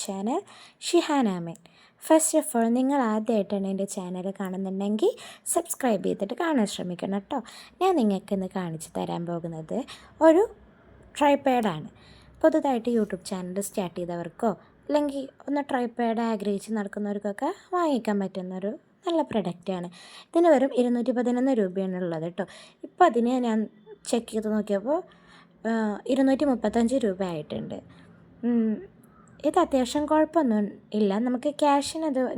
Channel Shihana Ameen. First of all, നിങ്ങൾ ആദ്യമായിട്ടാണ് എൻ്റെ ചാനൽ കാണുന്നുണ്ടെങ്കിൽ സബ്സ്ക്രൈബ് ചെയ്തിട്ട് കാണാൻ ശ്രമിക്കണം കേട്ടോ. ഞാൻ നിങ്ങൾക്ക് ഇന്ന് കാണിച്ചു തരാൻ പോകുന്നത് ഒരു ട്രൈപാഡാണ്. പുതുതായിട്ട് യൂട്യൂബ് ചാനൽ സ്റ്റാർട്ട് ചെയ്തവർക്കോ അല്ലെങ്കിൽ ഒന്ന് ട്രൈപാഡ് ആഗ്രഹിച്ച് നടക്കുന്നവർക്കൊക്കെ വാങ്ങിക്കാൻ പറ്റുന്നൊരു നല്ല പ്രൊഡക്റ്റാണ്. ഇതിന് വെറും 211 രൂപയാണ് ഉള്ളത് കേട്ടോ. ഇപ്പോൾ അതിന് ഞാൻ ചെക്ക് ചെയ്ത് നോക്കിയപ്പോൾ 235 രൂപ ആയിട്ടുണ്ട്. ഇത് അത്യാവശ്യം കുഴപ്പമൊന്നും ഇല്ല. നമുക്ക്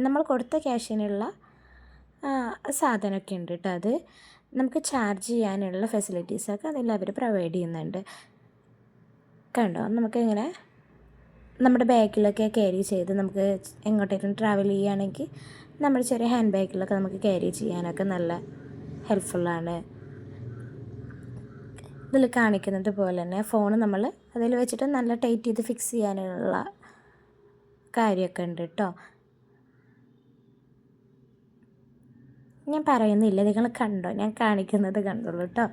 നമ്മൾ കൊടുത്ത ക്യാഷിനുള്ള സാധനമൊക്കെ ഉണ്ട് കേട്ടോ. അത് നമുക്ക് ചാർജ് ചെയ്യാനുള്ള ഫെസിലിറ്റീസൊക്കെ അതിൽ അവർ പ്രൊവൈഡ് ചെയ്യുന്നുണ്ട്. കണ്ടോ, നമുക്കിങ്ങനെ നമ്മുടെ ബാഗിലൊക്കെ ക്യാരി ചെയ്ത് നമുക്ക് എങ്ങോട്ടേലും ട്രാവൽ ചെയ്യുകയാണെങ്കിൽ നമ്മുടെ ചെറിയ ഹാൻഡ് ബാഗിലൊക്കെ നമുക്ക് ക്യാരി ചെയ്യാനൊക്കെ നല്ല ഹെൽപ്ഫുള്ളാണ്. ഇതിൽ കാണിക്കുന്നത് പോലെ തന്നെ ഫോൺ നമ്മൾ അതിൽ വെച്ചിട്ട് നല്ല ടൈറ്റ് ചെയ്ത് ഫിക്സ് ചെയ്യാനുള്ള കാര്യമൊക്കെ ഉണ്ട് കേട്ടോ. ഞാൻ പറയുന്നില്ല, നിങ്ങൾ കണ്ടോ, ഞാൻ കാണിക്കുന്നത് കണ്ടോളൂ കേട്ടോ.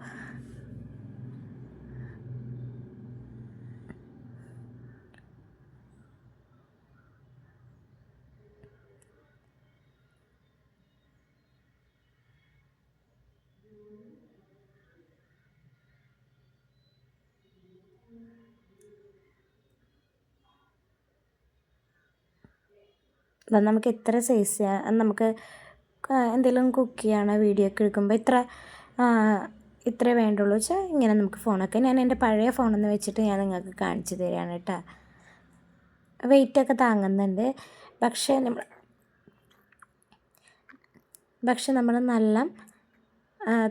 നമുക്ക് എത്ര സൈസ് നമുക്ക് എന്തെങ്കിലും കുക്ക് ചെയ്യണോ വീഡിയോ ഒക്കെ എടുക്കുമ്പോൾ ഇത്ര വേണ്ടുള്ളൂ വെച്ചാൽ ഇങ്ങനെ നമുക്ക് ഫോണൊക്കെ ഞാൻ എൻ്റെ പഴയ ഫോണെന്ന് വെച്ചിട്ട് ഞാൻ നിങ്ങൾക്ക് കാണിച്ചു തരികയാണ് കേട്ടോ. വെയിറ്റൊക്കെ താങ്ങുന്നുണ്ട്. പക്ഷേ നമ്മൾ നല്ല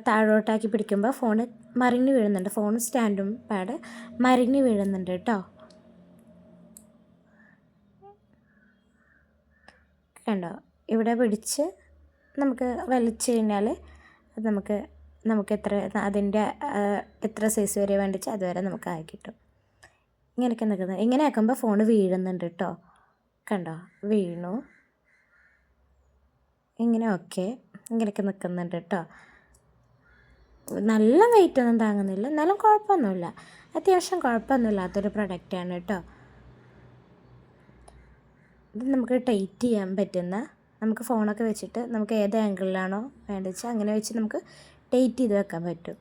താഴോട്ടാക്കി പിടിക്കുമ്പോൾ ഫോണ് മറിഞ്ഞ് വീഴുന്നുണ്ട്. ഫോൺ സ്റ്റാൻഡും പാഡ് മറിഞ്ഞ് വീഴുന്നുണ്ട് കേട്ടോ. കണ്ടോ, ഇവിടെ പിടിച്ച് നമുക്ക് വലിച്ചു കഴിഞ്ഞാൽ അത് നമുക്ക് എത്ര സൈസ് വരെ വേണ്ടിച്ചാൽ അതുവരെ നമുക്ക് ആയി കിട്ടും. ഇങ്ങനെയൊക്കെ നിൽക്കുന്നത്. ഇങ്ങനെ ആക്കുമ്പോൾ ഫോൺ വീഴുന്നുണ്ട് കേട്ടോ. കണ്ടോ, വീണു. ഇങ്ങനെയൊക്കെ നിൽക്കുന്നുണ്ട് കേട്ടോ. നല്ല വെയിറ്റൊന്നും താങ്ങുന്നില്ല, എന്നാലും കുഴപ്പമൊന്നുമില്ല. അത്യാവശ്യം കുഴപ്പമൊന്നുമില്ലാത്തൊരു പ്രൊഡക്റ്റാണ് കേട്ടോ. ഇത് നമുക്ക് ടൈറ്റ് ചെയ്യാൻ പറ്റുന്ന, നമുക്ക് ഫോണൊക്കെ വെച്ചിട്ട് നമുക്ക് ഏത് ആംഗിളിലാണോ വേണ്ടത് വെച്ചാൽ അങ്ങനെ വെച്ച് നമുക്ക് ടൈറ്റ് ചെയ്ത് വെക്കാൻ പറ്റും.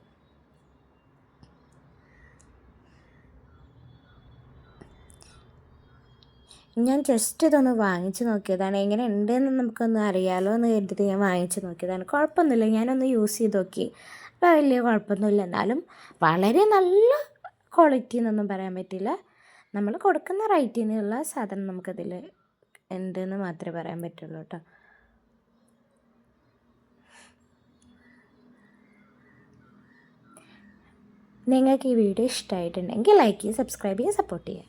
ഞാൻ ജസ്റ്റ് ഇതൊന്ന് വാങ്ങിച്ച് നോക്കിയതാണ്. എങ്ങനെ ഉണ്ടെന്ന് നമുക്കൊന്ന് അറിയാമല്ലോ എന്ന് കരുതിയിട്ട് ഞാൻ വാങ്ങിച്ച് നോക്കിയതാണ്. കുഴപ്പമൊന്നുമില്ല, ഞാനൊന്ന് യൂസ് ചെയ്ത് നോക്കി. അപ്പോൾ വലിയ കുഴപ്പമൊന്നുമില്ല. എന്നാലും വളരെ നല്ല ക്വാളിറ്റി എന്നൊന്നും പറയാൻ പറ്റില്ല. നമ്മൾ കൊടുക്കുന്ന റേറ്റിനുള്ള സാധനം നമുക്കതിൽ ഉണ്ടെന്ന് മാത്രമേ പറയാൻ പറ്റുള്ളൂ കേട്ടോ. നിങ്ങൾക്ക് ഈ വീഡിയോ ഇഷ്ടമായിട്ടുണ്ടെങ്കിൽ ലൈക്ക് ചെയ്യുക, സബ്സ്ക്രൈബ് ചെയ്യുക, സപ്പോർട്ട് ചെയ്യുക.